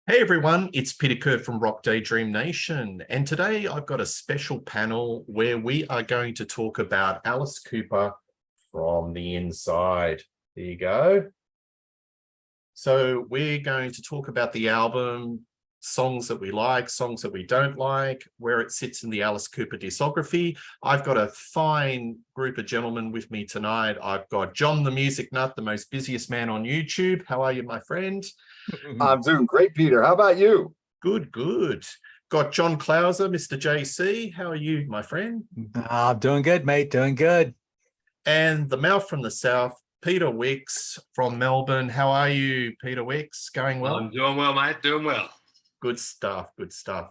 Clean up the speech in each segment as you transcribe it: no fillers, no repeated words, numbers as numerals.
Hey everyone, it's Peter Kurt from Daydream Nation, and today I've got a special panel where we are going to talk about Alice Cooper from the inside. There you go. So we're going to talk about the album, songs that we like, songs that we don't like, where it sits in the Alice Cooper discography. I've got a fine group of gentlemen with me tonight. I've got John the Music Nut, the most busiest man on YouTube. How are you, my friend? I'm doing great, Peter. How about you? Good, good. Got John Clauser, Mr. JC. How are you, my friend? I'm doing good, mate. Doing good. And the mouth from the south, Peter Wicks from Melbourne. How are you, Peter Wicks? Going well? I'm doing well, mate. Doing well. Good stuff, good stuff.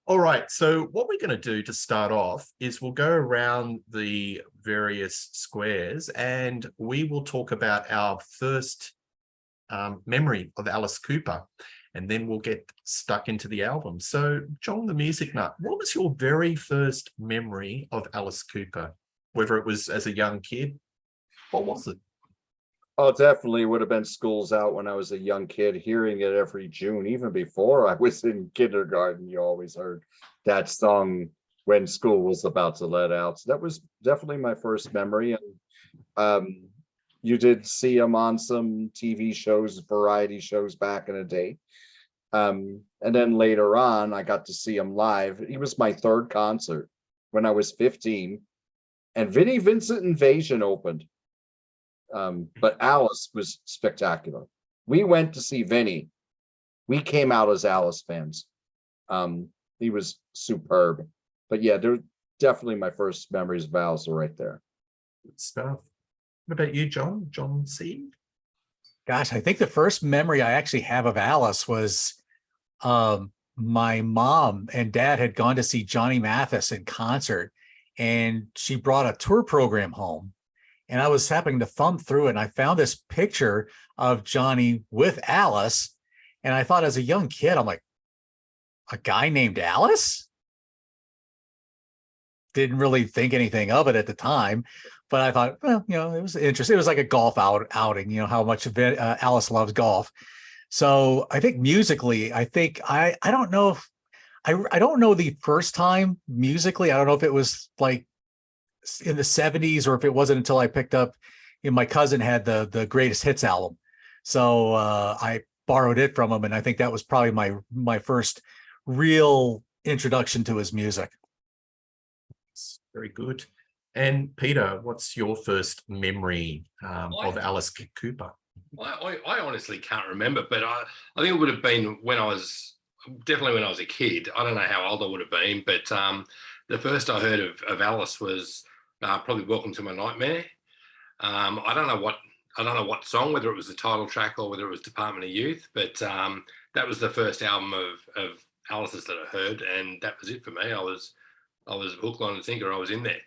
All right, so what we're going to do to start off is we'll go around the various squares and we will talk about our first memory of Alice Cooper, and then we'll get stuck into the album. So, John the Music Nut, what was your very first memory of Alice Cooper? Whether it was as a young kid, what was it? Oh, definitely would have been School's Out when I was a young kid, hearing it every June. Even before I was in kindergarten, you always heard that song when school was about to let out. So that was definitely my first memory. And you did see him on some TV shows, variety shows back in the day. And then later on, I got to see him live. He was my third concert when I was 15. And Vinnie Vincent Invasion opened. But Alice was spectacular. We went to see Vinnie. We came out as Alice fans. He was superb. But yeah, they're definitely my first memories of Alice are right there. Good stuff. What about you, John? John C? Gosh, I think the first memory I actually have of Alice was my mom and dad had gone to see Johnny Mathis in concert, and she brought a tour program home. And I was happening to thumb through it, and I found this picture of Johnny with Alice. And I thought as a young kid, I'm like, a guy named Alice? Didn't really think anything of it at the time, but I thought, well, it was interesting. It was like a golf outing, how much Alice loves golf. So I think musically, I don't know if I don't know the first time musically. I don't know if it was like in the 70s or if it wasn't until I picked up, my cousin had the greatest hits album. So I borrowed it from him. And I think that was probably my first real introduction to his music. Very good. And Peter, what's your first memory of Alice Cooper? I honestly can't remember, but I think it would have been when I was a kid. I don't know how old I would have been, but the first I heard of Alice was probably "Welcome to My Nightmare." I don't know what song, whether it was the title track or whether it was Department of Youth, but that was the first album of Alice's that I heard, and that was it for me. I was hook, line, and sinker. I was in there.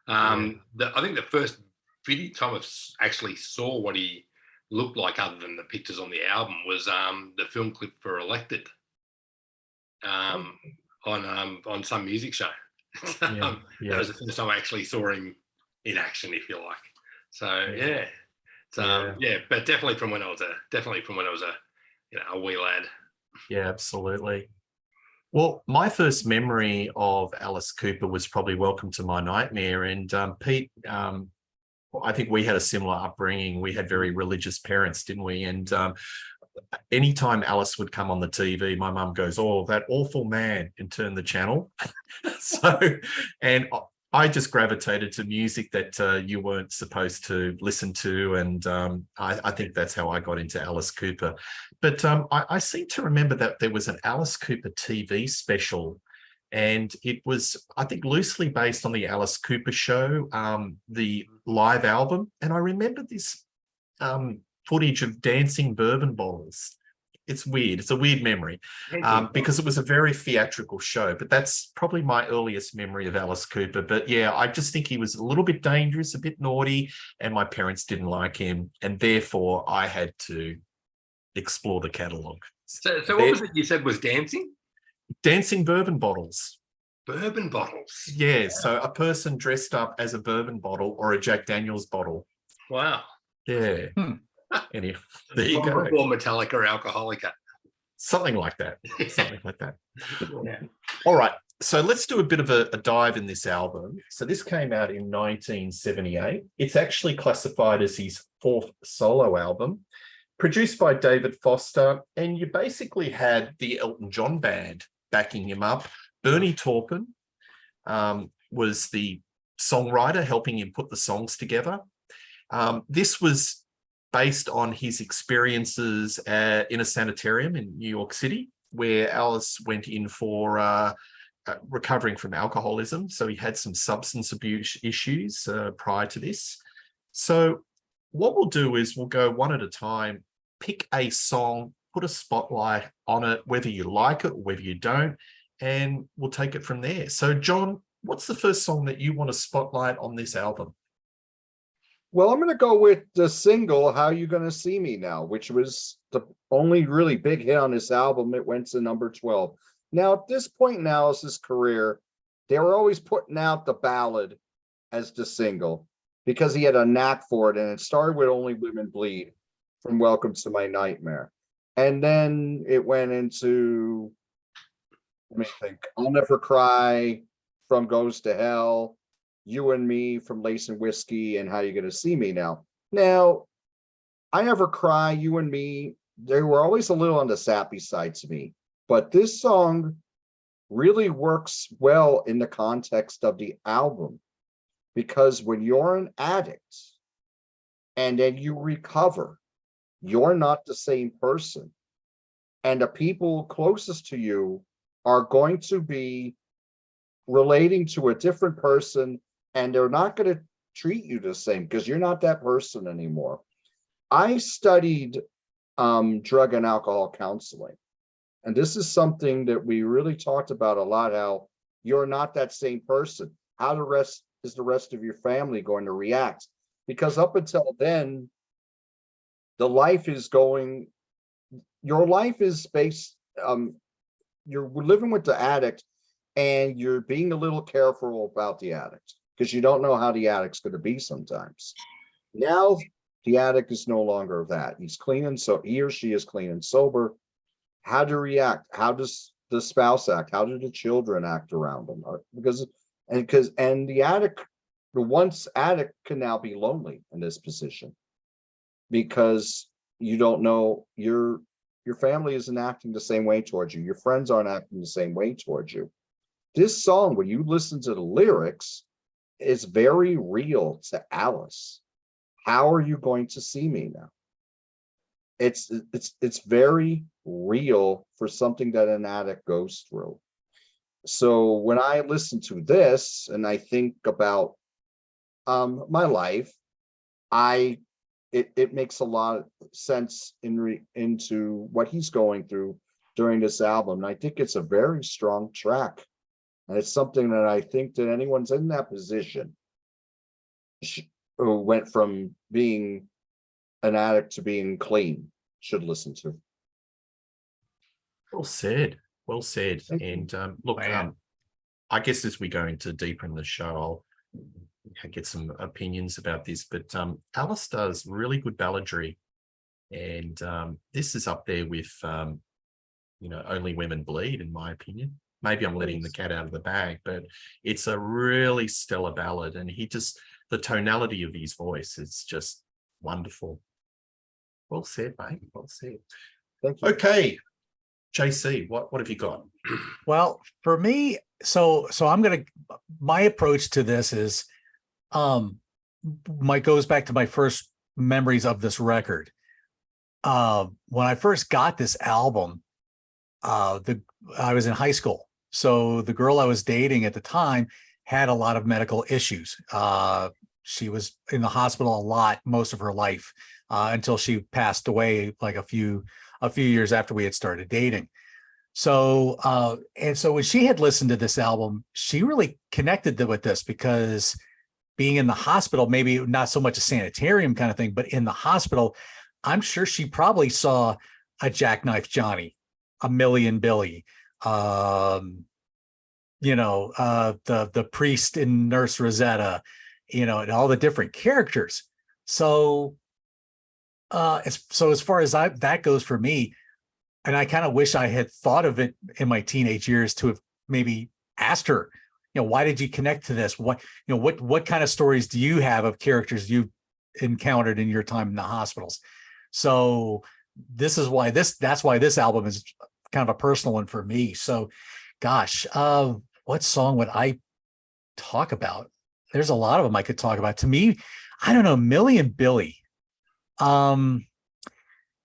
I think the first video time I actually saw what he looked like, other than the pictures on the album, was the film clip for Elected on some music show. That was the first time I actually saw him in action, if you like. So but definitely from when I was a wee lad. Yeah, absolutely. Well, my first memory of Alice Cooper was probably "Welcome to My Nightmare." And Pete, I think we had a similar upbringing. We had very religious parents, didn't we? And anytime Alice would come on the TV, my mum goes, "Oh, that awful man," and turn the channel. And I just gravitated to music that you weren't supposed to listen to. And I think that's how I got into Alice Cooper. But I seem to remember that there was an Alice Cooper TV special, and it was, I think, loosely based on the Alice Cooper show, the live album. And I remember this footage of dancing bourbon bottles. It's weird. It's a weird memory because it was a very theatrical show. But that's probably my earliest memory of Alice Cooper. But yeah, I just think he was a little bit dangerous, a bit naughty, and my parents didn't like him. And therefore, I had to explore the catalogue. So what was it you said was dancing? Dancing bourbon bottles. Bourbon bottles? Yeah, so a person dressed up as a bourbon bottle or a Jack Daniel's bottle. Wow. Yeah. Anyway, there you go. Or Metallica or Alcoholica. Something like that. Something like that. Yeah. All right. So let's do a bit of a dive in this album. So this came out in 1978. It's actually classified as his fourth solo album, produced by David Foster. And you basically had the Elton John band backing him up. Bernie Taupin was the songwriter, helping him put the songs together. This was based on his experiences in a sanitarium in New York City, where Alice went in for recovering from alcoholism. So he had some substance abuse issues prior to this. So what we'll do is we'll go one at a time, pick a song, put a spotlight on it, whether you like it or whether you don't, and we'll take it from there. So John, what's the first song that you want to spotlight on this album? Well, I'm going to go with the single, How You Gonna See Me Now, which was the only really big hit on this album. It went to number 12. Now, at this point in Alice's career, they were always putting out the ballad as the single because he had a knack for it. And it started with Only Women Bleed from Welcome to My Nightmare. And then it went into, let me think, I'll Never Cry from Goes to Hell, You and Me from Lace and Whiskey, and How You Gonna See Me Now. Now, I Never Cry, You and Me, they were always a little on the sappy side to me. But this song really works well in the context of the album, because when you're an addict and then you recover, you're not the same person. And the people closest to you are going to be relating to a different person, and they're not going to treat you the same because you're not that person anymore. I studied drug and alcohol counseling. And this is something that we really talked about a lot, how you're not that same person. How the rest of your family going to react? Because up until then, your life is based, you're living with the addict and you're being a little careful about the addict because you don't know how the addict's going to be sometimes. Now, the addict is no longer that. He's clean and so he or she is clean and sober. How to react? How does the spouse act? How do the children act around them? Because the addict, the once addict, can now be lonely in this position because you don't know your family isn't acting the same way towards you. Your friends aren't acting the same way towards you. This song, when you listen to the lyrics, is very real to Alice. How are you going to see me now? It's very real for something that an addict goes through. So when I listen to this and I think about my life, it makes a lot of sense into what he's going through during this album. And I think it's a very strong track. And it's something that I think that anyone's in that position who went from being an addict to being clean should listen to. Well said. Well said. Thank you. And look, I guess as we go into deeper in the show, I'll get some opinions about this, but Alice does really good balladry. And this is up there with, Only Women Bleed, in my opinion. Maybe I'm letting the cat out of the bag, but it's a really stellar ballad. And the tonality of his voice is just wonderful. Well said, mate. Well said. Thank you. Okay. JC, what have you got? Well, for me, so my approach to this is, goes back to my first memories of this record. When I first got this album, I was in high school. So the girl I was dating at the time had a lot of medical issues. She was in the hospital a lot most of her life until she passed away like a few years after we had started dating. So so when she had listened to this album, she really connected with this because being in the hospital, maybe not so much a sanitarium kind of thing, but in the hospital, I'm sure she probably saw a Jackknife Johnny, a Million Billy, the priest in Nurse Rosetta, and all the different characters. So as far as that goes for me, and I kind of wish I had thought of it in my teenage years to have maybe asked her, why did you connect to this? What kind of stories do you have of characters you encountered in your time in the hospitals? So that's why this album is kind of a personal one for me. So gosh, what song would I talk about? There's a lot of them I could talk about. To me, I don't know, Millie and Billy.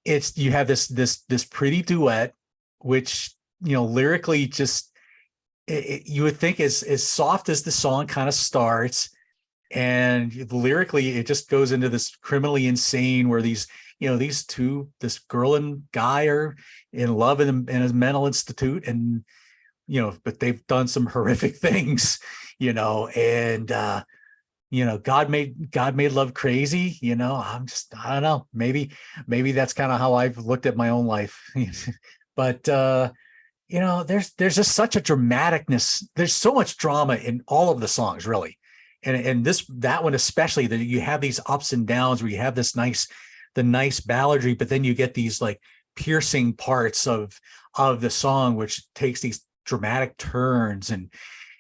It's, you have this pretty duet, which, lyrically just, you would think as soft as the song kind of starts, and lyrically it just goes into this criminally insane where these two, this girl and guy, are in love in a mental institute, and but they've done some horrific things, and God made love crazy. I don't know, maybe that's kind of how I've looked at my own life. But there's just such a dramaticness. There's so much drama in all of the songs, really. And that one especially, that you have these ups and downs where you have the nice balladry, but then you get these like piercing parts of the song, which takes these dramatic turns, and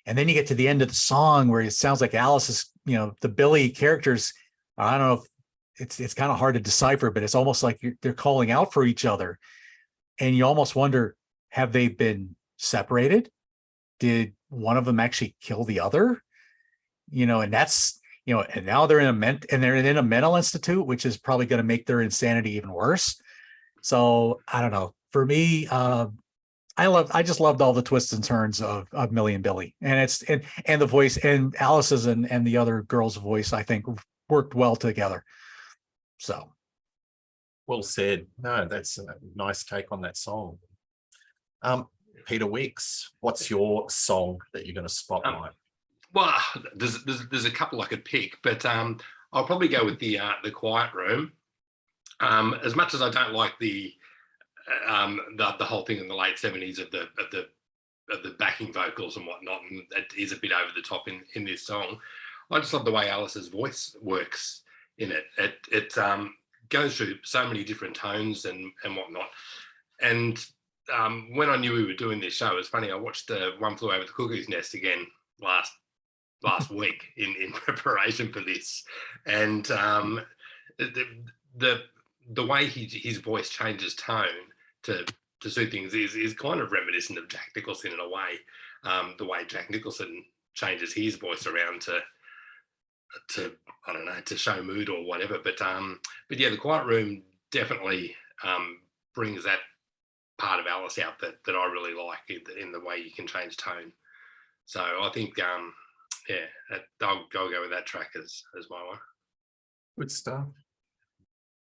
then you get to the end of the song where it sounds like Alice is, the Billy characters, I don't know if it's kind of hard to decipher, but it's almost like they're calling out for each other, and you almost wonder, have they been separated? Did one of them actually kill the other? And that's, and now they're in a mental institute, which is probably going to make their insanity even worse. So I don't know. For me, I just loved all the twists and turns of Millie and Billy, and the voice, and Alice's and the other girl's voice, I think, worked well together. So Well said. No, that's a nice take on that song. Peter Wicks, what's your song that you're going to spotlight? Well, there's a couple I could pick, but I'll probably go with the Quiet Room. As much as I don't like the whole thing in the late 70s of the backing vocals and whatnot, and it is a bit over the top in this song, I just love the way Alice's voice works in it. It goes through so many different tones and whatnot. And when I knew we were doing this show, it's funny, I watched One Flew Over the Cuckoo's Nest again last week in preparation for this, and the way his voice changes tone to suit things is kind of reminiscent of Jack Nicholson in a way. The way Jack Nicholson changes his voice around to I don't know, to show mood or whatever. But yeah, the Quiet Room definitely brings that part of Alice out that I really like in the way you can change tone. So I think I'll go with that track as my one. Good stuff.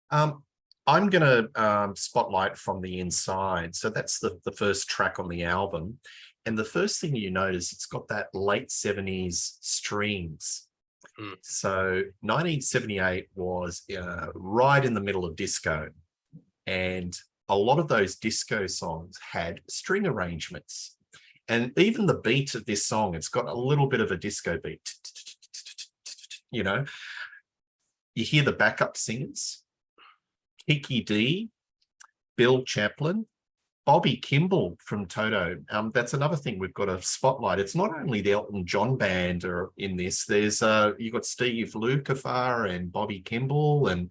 I'm going to spotlight From the Inside. So that's the first track on the album. And the first thing you notice, it's got that late 70s strings. So 1978 was right in the middle of disco. And a lot of those disco songs had string arrangements. And even the beat of this song, it's got a little bit of a disco beat. You hear the backup singers. Kiki D, Bill Chaplin, Bobby Kimball from Toto. That's another thing we've got to spotlight. It's not only the Elton John band are in this. There's you've got Steve Lukather and Bobby Kimball, and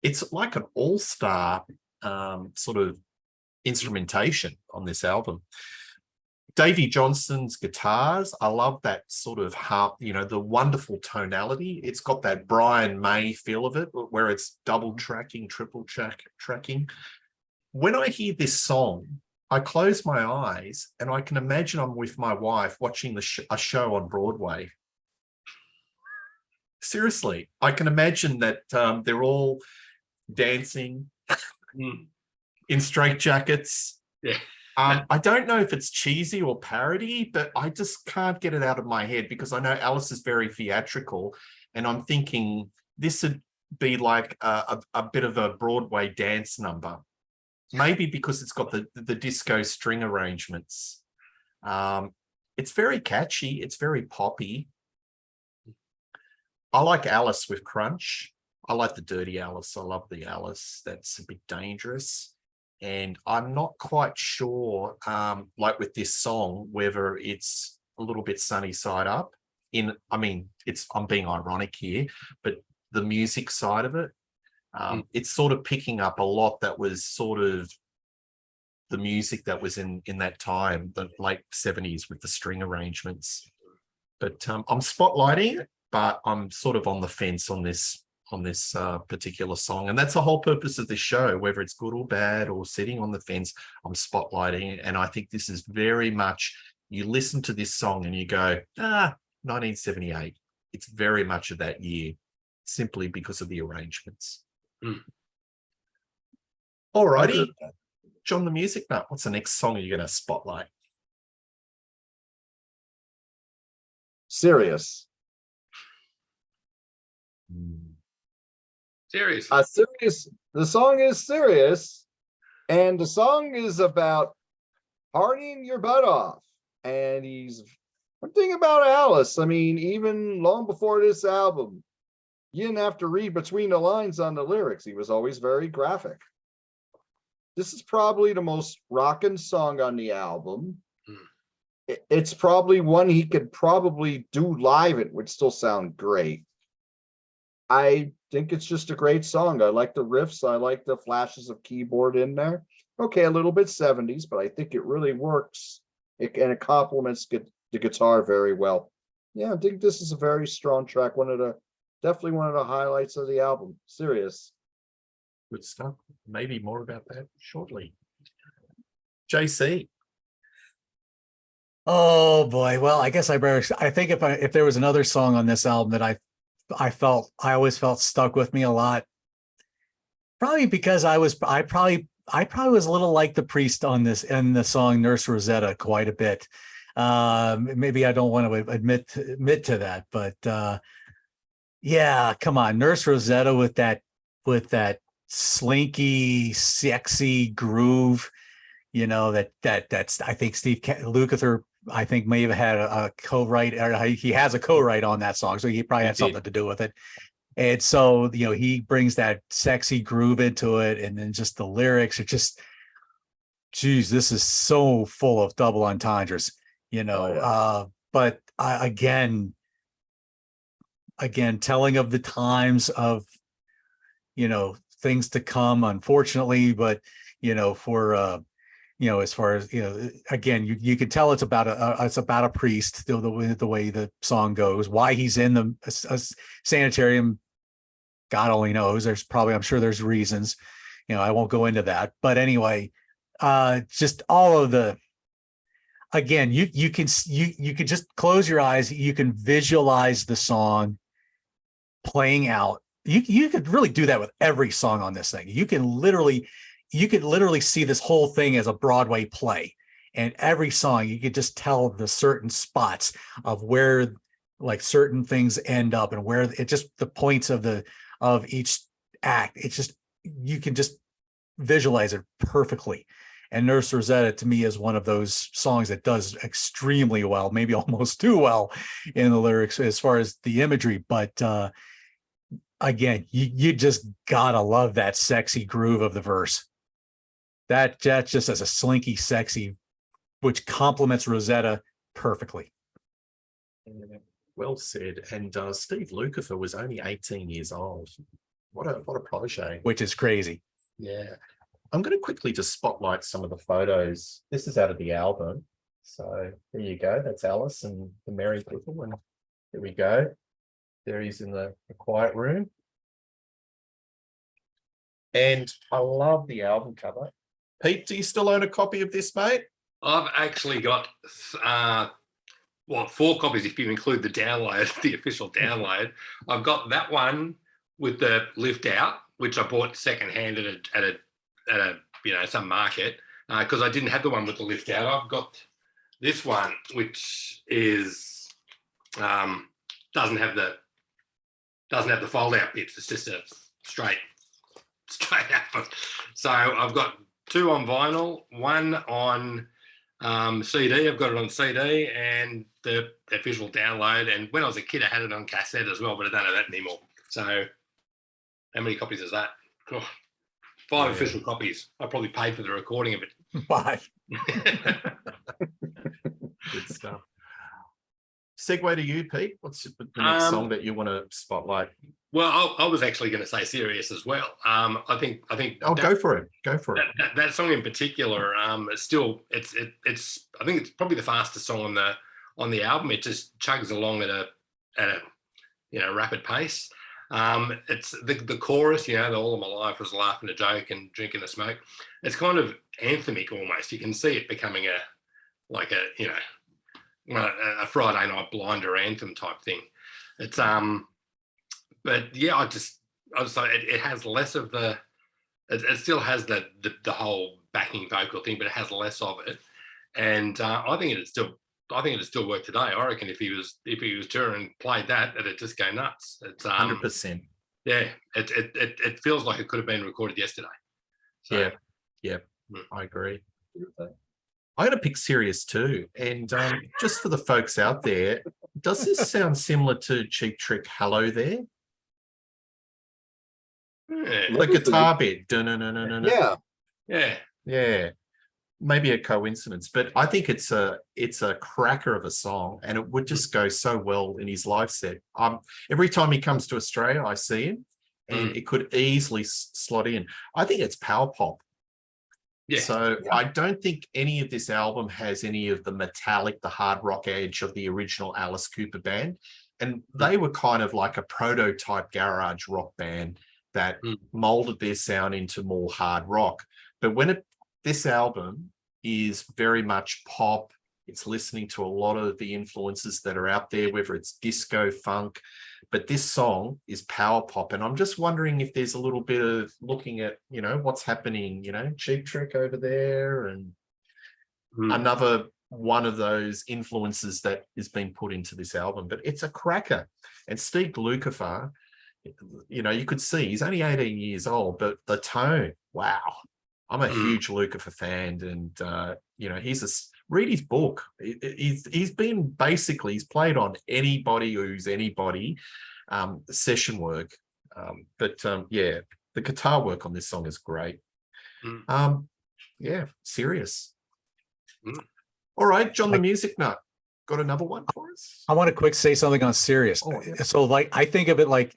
it's like an all-star sort of instrumentation on this album. Davy Johnson's guitars, I love that sort of harp, the wonderful tonality. It's got that Brian May feel of it, where it's double tracking, triple tracking. When I hear this song, I close my eyes and I can imagine I'm with my wife watching a show on Broadway. Seriously, I can imagine that they're all dancing in straitjackets. Yeah. I don't know if it's cheesy or parody, but I just can't get it out of my head because I know Alice is very theatrical, and I'm thinking this would be like a bit of a Broadway dance number, maybe because it's got the disco string arrangements. It's very catchy. It's very poppy. I like Alice with crunch. I like the dirty Alice. I love the Alice that's a bit dangerous. and I'm not quite sure, like with this song, whether it's a little bit sunny side up. I'm being ironic here, but the music side of it, it's sort of picking up a lot that was sort of the music that was in that time, the late 70s with the string arrangements. But I'm spotlighting it, but I'm sort of on the fence on this particular song. And that's the whole purpose of this show, whether it's good or bad or sitting on the fence, I'm spotlighting it. And I think this is very much, you listen to this song and you go, 1978. It's very much of that year, simply because of the arrangements. All righty. John the Music Nut, what's the next song you're going to spotlight? Serious. Seriously. Serious. The song is serious, and the song is about partying your butt off. And one thing about Alice, I mean, even long before this album, you didn't have to read between the lines on the lyrics. He was always very graphic. This is probably the most rockin' song on the album. It's probably one he could probably do live. It would still sound great. I think it's just a great song. I like the riffs. I like the flashes of keyboard in there. Okay, a little bit 70s, but I think it really works. And it complements the guitar very well. Yeah, I think this is a very strong track. Definitely one of the highlights of the album. Serious. Good stuff. Maybe more about that shortly. JC. Oh boy. Well, I guess I think if there was another song on this album that I always felt stuck with me a lot, probably because I probably was a little like the Priest on this in the song Nurse Rosetta quite a bit. Maybe I don't want to admit to that, but yeah, come on, Nurse Rosetta with that slinky, sexy groove, that's I think Steve Lukather, I think may have had a co-write, or he has a co-write on that song, so he probably had something to do with it. And so he brings that sexy groove into it, and then just the lyrics are just, geez, this is so full of double entendres, but again, telling of the times of things to come, unfortunately, but for as far as again, you could tell it's about a priest, the way the song goes. Why he's in a sanitarium, God only knows. I'm sure there's reasons. I won't go into that, but anyway, just all of the, again, you can just close your eyes, you can visualize the song playing out. You could really do that with every song on this thing. You could literally see this whole thing as a Broadway play, and every song you could just tell the certain spots of where like certain things end up, and where it just the points of each act. It's just, you can just visualize it perfectly. And Nurse Rosetta to me is one of those songs that does extremely well, maybe almost too well in the lyrics as far as the imagery, but again, you just gotta love that sexy groove of the verse. That just as a slinky, sexy, which complements Rosetta perfectly. Well said. And Steve Lukather was only 18 years old. What a protege. Which is crazy. Yeah. I'm going to quickly just spotlight some of the photos. This is out of the album. So there you go. That's Alice and the Merry People. And there we go. There he's in the quiet room. And I love the album cover. Pete, do you still own a copy of this, mate? I've actually got 4 copies if you include the download, the official download. I've got that one with the lift out, which I bought secondhand at a some market, because I didn't have the one with the lift out. I've got this one, which is doesn't have the fold out bits. It's just a straight out. So I've got 2 on vinyl, 1 on CD. I've got it on CD and the official download. And when I was a kid, I had it on cassette as well, but I don't have that anymore. So how many copies is that? Oh. 5 Yeah. official copies. I probably paid for the recording of it. Why? Good stuff. Segue to you, Pete. What's the next song that you want to spotlight? Well, I was actually going to say Serious as well. I think. Oh, go for it. Go for it. That song in particular, it's I think it's probably the fastest song on the album. It just chugs along at a rapid pace. It's the chorus, the all of my life was laughing a joke and drinking a smoke. It's kind of anthemic almost. You can see it becoming a Friday night blinder anthem type thing. It's but yeah, I was like, it has less of the. It still has the whole backing vocal thing, but it has less of it. And I think it'd still work today. I reckon if he was touring and played that, it'd just go nuts. It's 100%. Yeah, it feels like it could have been recorded yesterday. So, yeah, I agree. I'm going to pick Serious too. And just for the folks out there, does this sound similar to Cheap Trick Hello there? Yeah. The guitar bit. Dun-dun-dun-dun-dun. Yeah. Maybe a coincidence, but I think it's a cracker of a song, and it would just go so well in his live set. Every time he comes to Australia, I see him, and it could easily slot in. I think it's power pop. Yeah. So I don't think any of this album has any of the metallic, the hard rock edge of the original Alice Cooper band, and they were kind of like a prototype garage rock band that molded their sound into more hard rock. But this album is very much pop. It's listening to a lot of the influences that are out there, whether it's disco, funk, but this song is power pop. And I'm just wondering if there's a little bit of looking at, what's happening, Cheap Trick over there, and another one of those influences that is being put into this album. But it's a cracker. And Steve Lukather, you could see he's only 18 years old, but the tone, wow. I'm a huge Lukather fan, and read his book. He's played on who's anybody, session work. But the guitar work on this song is great. Serious. All right, John the Music Nut, got another one for us? I want to quick say something on Serious. Oh, yeah. So I think of it like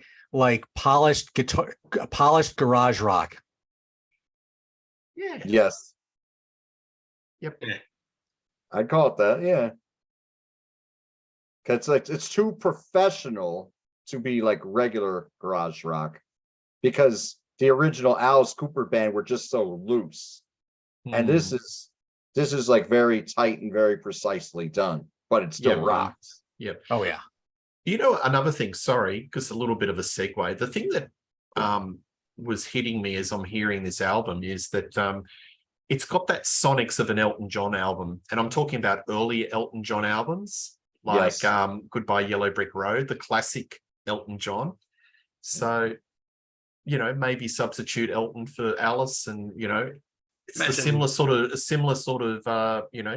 polished guitar, polished garage rock. Yeah. Yes. Yep. I'd call it that. Yeah. Cause it's too professional to be like regular garage rock, because the original Alice Cooper band were just so loose. And this is like very tight and very precisely done, but it still rocks. Yep. Oh yeah. Another thing, sorry, because a little bit of a segue. The thing that was hitting me as I'm hearing this album is that it's got that sonics of an Elton John album. And I'm talking about early Elton John albums, like Goodbye Yellow Brick Road, the classic Elton John. So, maybe substitute Elton for Alice, and, it's a similar sort of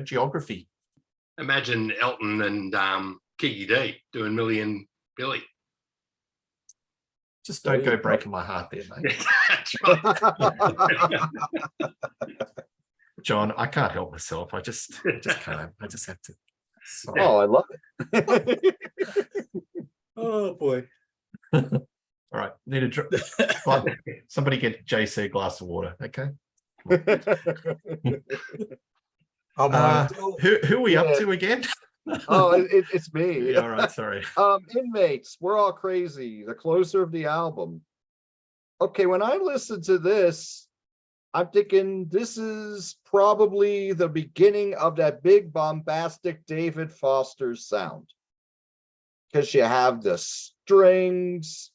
geography. Imagine Elton and Kiki D doing Millie and Billy. Just don't go breaking my heart there, mate. That's right. John, I can't help myself. I just can't. I just have to. Sorry. Oh, I love it. Oh boy. All right, need a drink. Somebody get JC a glass of water, okay? Who are we up to again? It's me. Yeah, all right, sorry. Inmates, We're All Crazy, the closer of the album. Okay, when I listen to this, I'm thinking this is probably the beginning of that big bombastic David Foster sound, because you have the strings,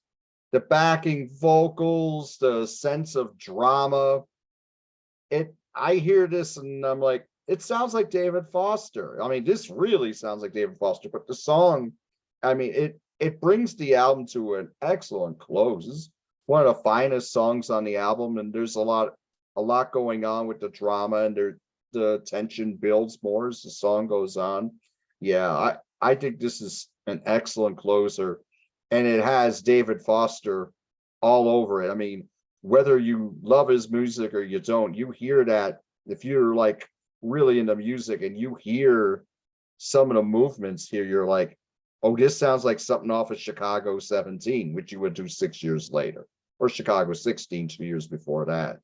the backing vocals, the sense of drama. I hear this and I'm like, it sounds like David Foster. I mean, this really sounds like David Foster, but the song, I mean, it brings the album to an excellent close. It's one of the finest songs on the album, and there's a lot going on with the drama, and the tension builds more as the song goes on. Yeah, I think this is an excellent closer, and it has David Foster all over it. I mean, whether you love his music or you don't, you hear that if you're like really into music and you hear some of the movements here, you're like, oh, this sounds like something off of Chicago 17, which you would do 6 years later, or Chicago 16, 2 years before that.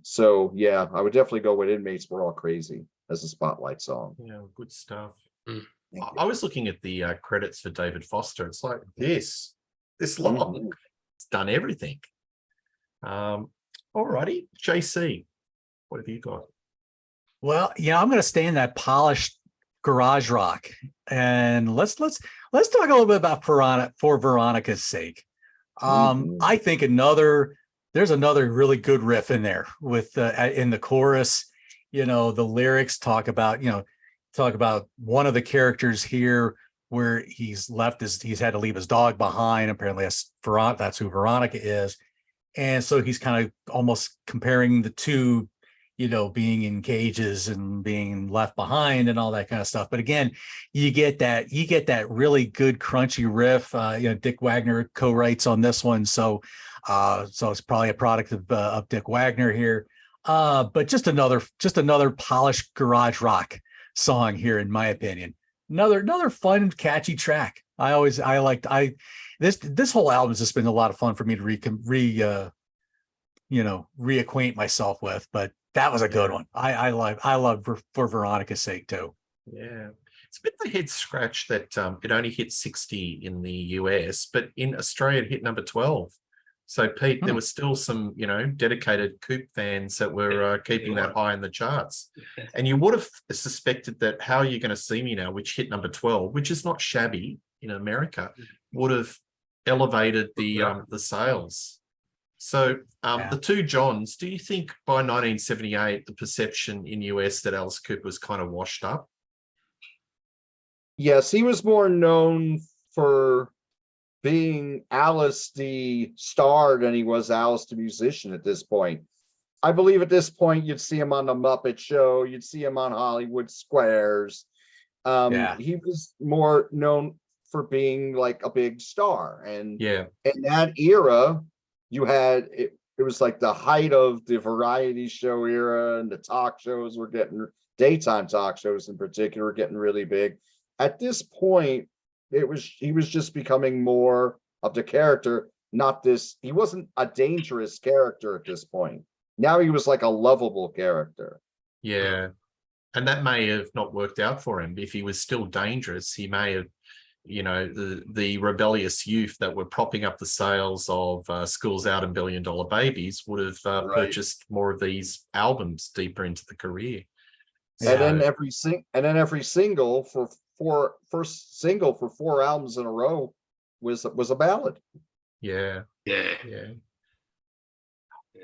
So yeah, I would definitely go with Inmates We're All Crazy as a spotlight song. Yeah, good stuff. Mm. I was looking at the credits for David Foster. It's like this long. It's done everything. All righty, JC, what have you got? Well, yeah, I'm going to stay in that polished garage rock, and let's talk a little bit about For Veronica's Sake. I think there's another really good riff in there with in the chorus. You know, the lyrics talk about one of the characters here where he's had to leave his dog behind. Apparently that's who Veronica is. And so he's kind of almost comparing the two, you know, being in cages and being left behind and all that kind of stuff. But again, you get that really good crunchy riff. You know, Dick Wagner co-writes on this one. So it's probably a product of Dick Wagner here. But just another polished garage rock song here, in my opinion. Another fun, catchy track. This whole album has just been a lot of fun for me to reacquaint myself with, but that was a good one. I love For Veronica's Sake too. Yeah, it's a bit of a head scratch that it only hit 60 in the US, but in Australia it hit number 12. So Pete, there was still some, you know, dedicated Coop fans that were keeping that high in the charts. And you would have suspected that How Are You Going to See Me Now, which hit number 12, which is not shabby in America, would have elevated the sales. So the two Johns, do you think by 1978 the perception in US that Alice Cooper was kind of washed up? Yes, he was more known for being Alice the star than he was Alice the musician at this point. I believe at this point you'd see him on the Muppet Show, you'd see him on Hollywood Squares. He was more known for being like a big star. And in that era, you had it was like the height of the variety show era, and the talk shows were getting, daytime talk shows in particular, were getting really big. At this point, he was just becoming more of the character, he wasn't a dangerous character at this point. Now he was like a lovable character. Yeah. And that may have not worked out for him. If he was still dangerous, he may have, you know, the rebellious youth that were propping up the sales of Schools Out and $1 Billion Babies would have purchased more of these albums deeper into the career. And then every single for first single for 4 albums in a row was a ballad. Yeah.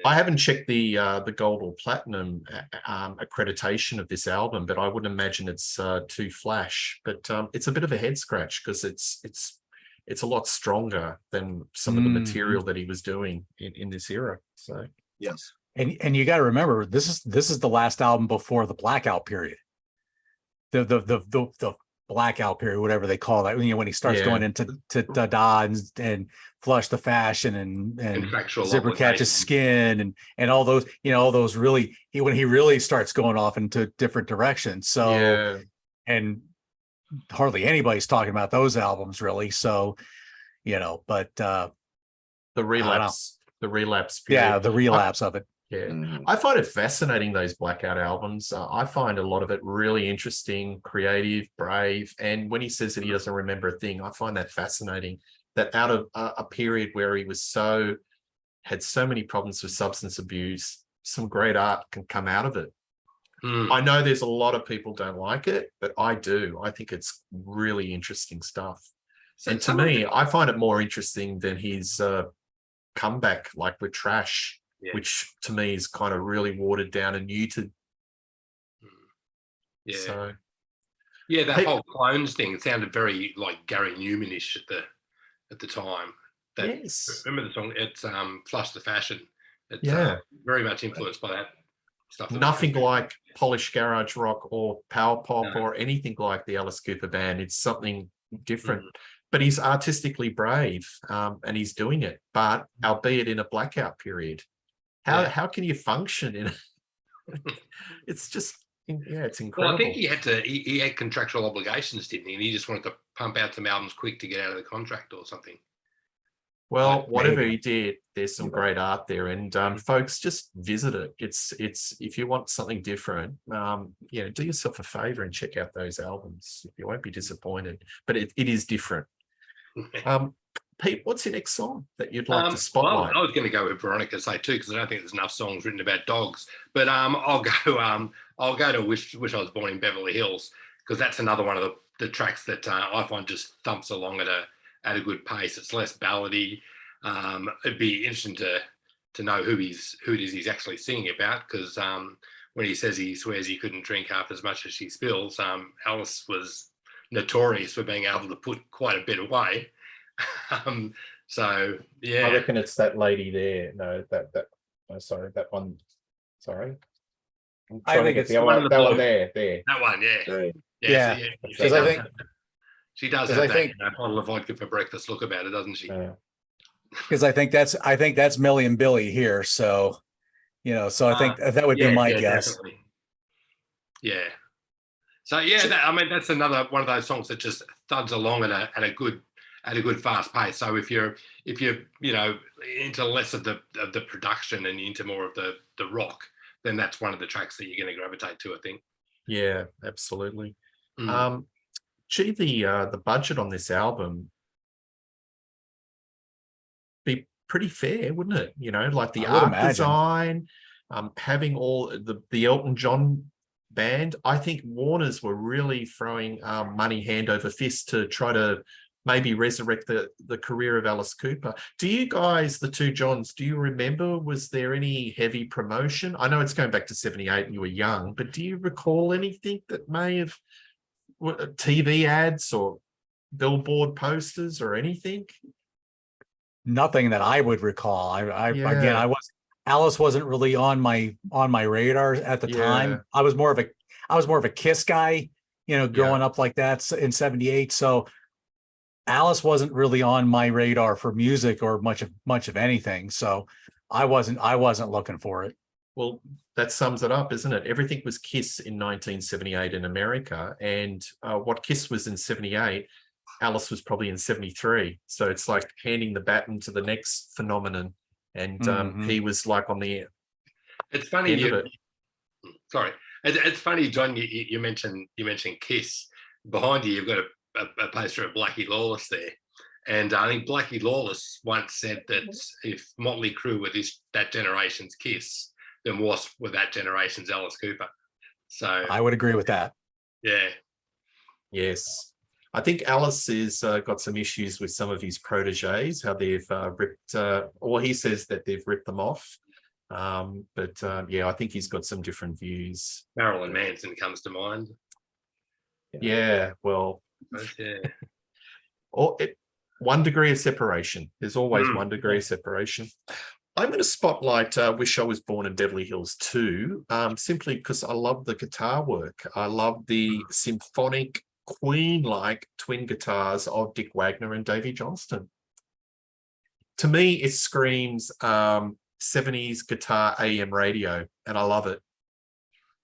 I haven't checked the gold or platinum accreditation of this album, but I wouldn't imagine it's too flash. But it's a bit of a head scratch because it's a lot stronger than some of the material that he was doing in this era. So yes, and you got to remember, this is the last album before the blackout period. The blackout period, whatever they call that, you know, when he starts going into Dodds and Flush the Fashion and Zipper Catches Skin and all those, you know, all those really, when he really starts going off into different directions. So and hardly anybody's talking about those albums really. So, you know, but the relapse period. The relapse of it. I find it fascinating, those blackout albums. I find a lot of it really interesting, creative, brave. And when he says that he doesn't remember a thing, I find that fascinating, that out of a period where he was had so many problems with substance abuse, some great art can come out of it. I know there's a lot of people don't like it, but I do. I think it's really interesting stuff. And to me, I find it more interesting than his comeback, like with Trash. Which to me is kind of really watered down and muted. So, that whole clones thing sounded very like Gary Newman-ish at the time. Remember the song? It's Flush the Fashion. It's very much influenced by that stuff. Nothing like polished garage rock or power pop or anything like the Alice Cooper band. It's something different. but he's artistically brave, and he's doing it, but albeit in a blackout period. How can you function in it's just, yeah, it's incredible. Well, I think he had contractual obligations, didn't he? And he just wanted to pump out some albums quick to get out of the contract or something. Well, whatever maybe. he did, there's some great art there, and folks, just visit it. It's if you want something different, do yourself a favor and check out those albums. You won't be disappointed, but it is different. Pete, what's your next song that you'd like to spotlight? Well, I was going to go with Veronica Say too, because I don't think there's enough songs written about dogs. But I'll go to Wish I Was Born in Beverly Hills, because that's another one of the tracks that I find just thumps along at a good pace. It's less ballady. It'd be interesting to know who it is he's actually singing about, because when he says he swears he couldn't drink half as much as she spills, Alice was notorious for being able to put quite a bit away. So yeah, I reckon it's that lady there. No, that sorry, that one. Sorry, I think it's the one there. that one. Yeah. Because I think she does have that bottle of vodka for breakfast look about it, doesn't she? because I think that's Millie and Billy here. So, so I think that would be my guess. Definitely. Yeah. So yeah, that's another one of those songs that just thuds along at a good fast pace. So if you're into less of the production and into more of the rock, then that's one of the tracks that you're going to gravitate to, I think. Yeah, absolutely. Gee, the budget on this album be pretty fair, wouldn't it? Like the art design, having all the Elton John band. I think Warner's were really throwing money hand over fist to try to maybe resurrect the career of Alice Cooper. Do you guys, the two Johns, do you remember, was there any heavy promotion? I know it's going back to 78 and you were young, but do you recall anything that may have TV ads or billboard posters or anything? Nothing that I would recall. Alice wasn't really on my radar at the time. I was more of a Kiss guy, growing up like that in 78. So Alice wasn't really on my radar for music or much of anything. So I wasn't looking for it. Well, that sums it up, isn't it? Everything was Kiss in 1978 in America, and what Kiss was in 78, Alice was probably in 73. So it's like handing the baton to the next phenomenon, and he was like on the. It's funny. Sorry, it's funny, John. You mentioned Kiss. Behind you, you've got a poster of Blackie Lawless there, and I think Blackie Lawless once said that if Motley Crue were that generation's Kiss, then Wasp were that generation's Alice Cooper. So I would agree with that. Yeah. Yes. I think Alice has got some issues with some of his proteges, how they've ripped, or he says that they've ripped them off. But I think he's got some different views. Marilyn Manson comes to mind. Yeah, well, or 1 degree of separation. There's always 1 degree of separation. I'm going to spotlight Wish I Was Born in Beverly Hills too, simply because I love the guitar work. I love the symphonic, Queen-like twin guitars of Dick Wagner and Davy Johnston. To me, it screams 70s guitar AM radio, and I love it.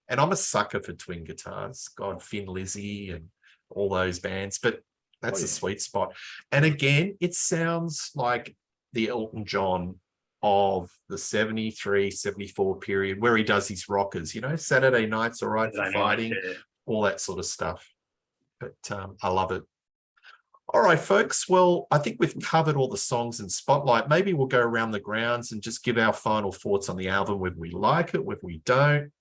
And I'm a sucker for twin guitars. God, Thin Lizzy and all those bands, but that's a sweet spot. And again, it sounds like the Elton John of the 73, 74 period, where he does his rockers, Saturday Night's All Right for Fighting, all that sort of stuff. But I love it. All right, folks. Well, I think we've covered all the songs in Spotlight. Maybe we'll go around the grounds and just give our final thoughts on the album, whether we like it, whether we don't.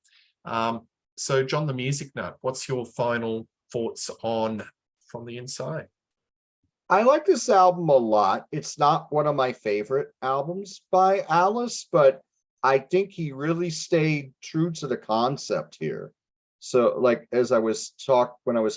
So, John the Music Nut, what's your final thoughts on From the Inside? I like this album a lot. It's not one of my favorite albums by Alice, but I think he really stayed true to the concept here. So, like, when I was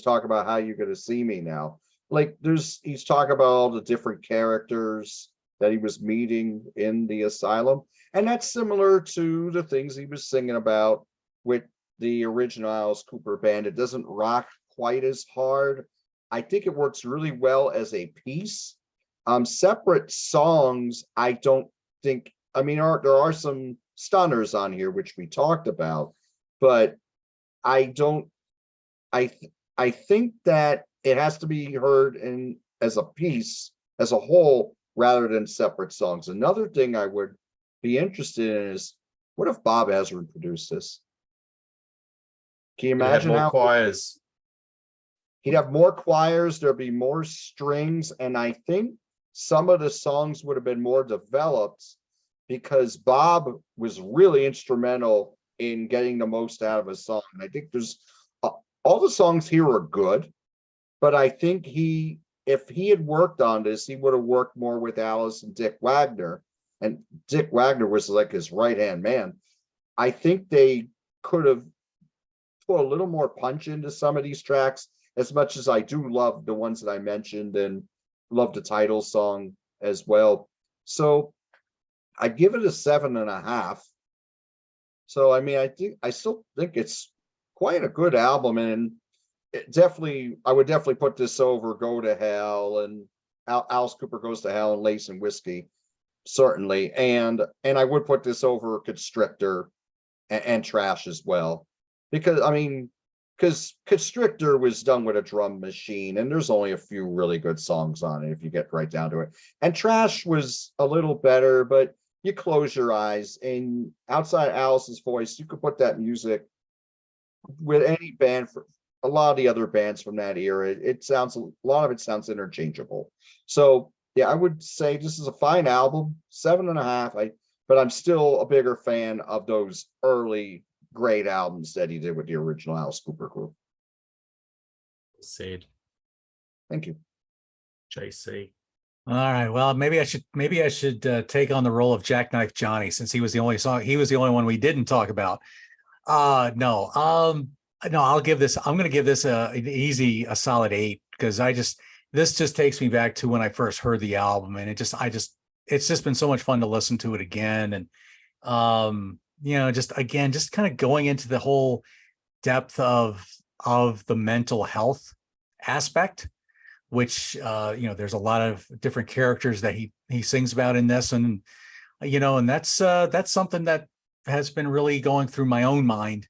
talking about How You're Gonna See Me Now, like he's talking about all the different characters that he was meeting in the asylum. And that's similar to the things he was singing about with the original Alice Cooper band. It doesn't rock quite as hard, I think it works really well as a piece. Separate songs, I don't think, I mean, there are some stunners on here, which we talked about, but I don't, I think that it has to be heard in as a piece, as a whole, rather than separate songs. Another thing I would be interested in is, what if Bob Ezrin produced this? Can you It had imagine more how choirs. he'd have more choirs, there'd be more strings, and I think some of the songs would have been more developed because Bob was really instrumental in getting the most out of a song. And I think there's all the songs here are good, but I think if he had worked on this, he would have worked more with Alice and Dick Wagner, and Dick Wagner was like his right-hand man. I think they could have put a little more punch into some of these tracks, as much as I do love the ones that I mentioned and love the title song as well. So I give it a 7.5. So I mean, I still think it's quite a good album, and it definitely, I would definitely put this over Go to Hell and Alice Cooper Goes to Hell and Lace and Whiskey, certainly, and I would put this over Constrictor and Trash as well, because I mean, because Constrictor was done with a drum machine, and there's only a few really good songs on it if you get right down to it. And Trash was a little better, but you close your eyes and outside Alice's voice, you could put that music with any band, for a lot of the other bands from that era. It sounds, a lot of it sounds interchangeable. So yeah, I would say this is a fine album, 7.5. But I'm still a bigger fan of those early great albums that he did with the original Alice Cooper group. Said. Thank you. JC. All right. Well, maybe I should take on the role of Jackknife Johnny, since he was the only one we didn't talk about. No, I'll give this. I'm going to give this a solid 8, because this just takes me back to when I first heard the album, and it's just been so much fun to listen to it again, and just kind of going into the whole depth of the mental health aspect, which there's a lot of different characters that he sings about in this, and and that's something that has been really going through my own mind,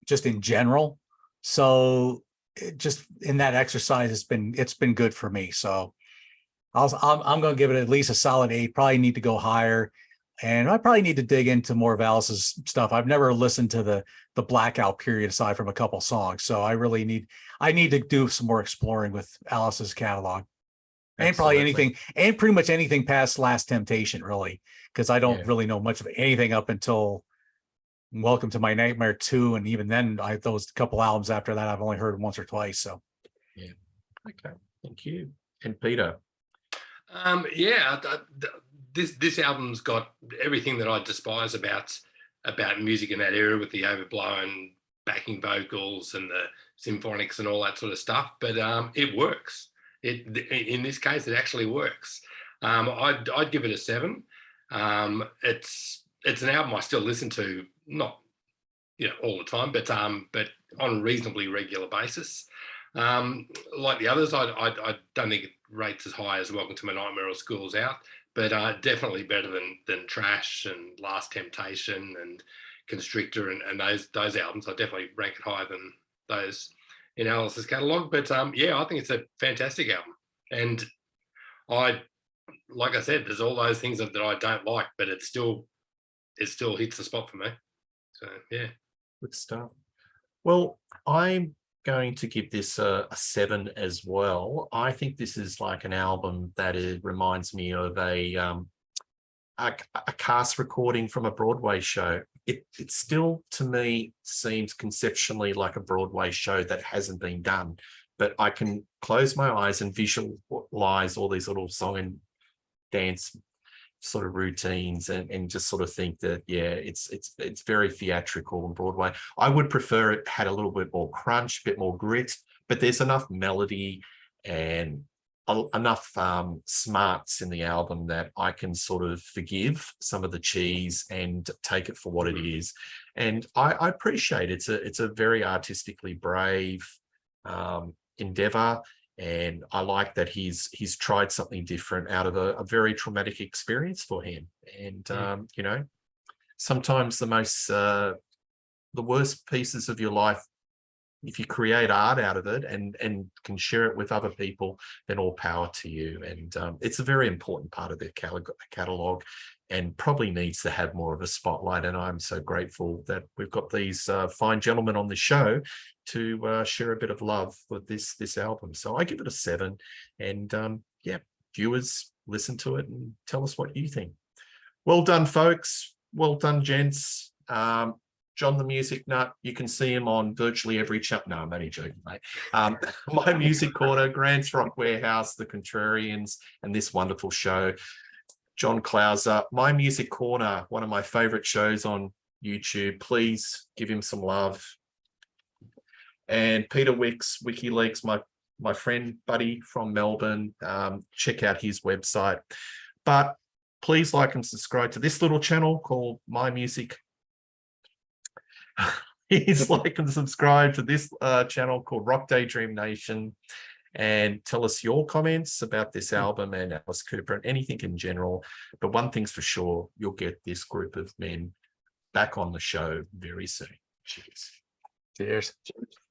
just in general. So just in that exercise, it's been good for me. So I'm going to give it at least a solid 8. Probably need to go higher, and I probably need to dig into more of Alice's stuff. I've never listened to the blackout period aside from a couple songs, so I need to do some more exploring with Alice's catalog. And probably pretty much anything past Last Temptation, really, because I don't really know much of anything up until Welcome to My Nightmare 2, and even then, those couple albums after that I've only heard once or twice. So yeah, okay, thank you. And Peter. This album's got everything that I despise about music in that era, with the overblown backing vocals and the symphonics and all that sort of stuff. But it works. In this case, it actually works. I'd give it a 7. It's an album I still listen to, not all the time, but on a reasonably regular basis. Like the others, I don't think it rates as high as Welcome to My Nightmare or School's Out, but definitely better than Trash and Last Temptation and Constrictor and those albums. I definitely rank it higher than those in Alice's catalogue. But I think it's a fantastic album. And like I said, there's all those things that I don't like, but it still hits the spot for me. So yeah. Good stuff. Well, I'm going to give this a 7 as well. I think this is like an album that it reminds me of a cast recording from a Broadway show. It still, to me, seems conceptually like a Broadway show that hasn't been done, but I can close my eyes and visualize all these little song and dance sort of routines and just sort of think that, it's very theatrical on Broadway. I would prefer it had a little bit more crunch, a bit more grit, but there's enough melody and enough smarts in the album that I can sort of forgive some of the cheese and take it for what it is. And I appreciate it's a very artistically brave endeavor. And I like that he's tried something different out of a very traumatic experience for him. And, you know, sometimes the worst pieces of your life, if you create art out of it and can share it with other people, then all power to you. And it's a very important part of their catalog, and probably needs to have more of a spotlight. And I'm so grateful that we've got these fine gentlemen on the show to share a bit of love with this album. So I give it a 7. And yeah, viewers, listen to it and tell us what you think. Well done, folks. Well done, gents. John the Music Nut, you can see him on virtually every channel. No, I'm only joking, mate. My Music Corner, Grant's Rock Warehouse, The Contrarians, and this wonderful show. John Clauser, My Music Corner, one of my favorite shows on YouTube. Please give him some love. And Peter Wicks, WikiLeaks, my friend, buddy from Melbourne. Check out his website. But please like and subscribe to this little channel called My Music. Please like and subscribe to this channel called Rock Daydream Nation, and tell us your comments about this album and Alice Cooper and anything in general. But one thing's for sure, you'll get this group of men back on the show very soon. Cheers. Cheers. Cheers.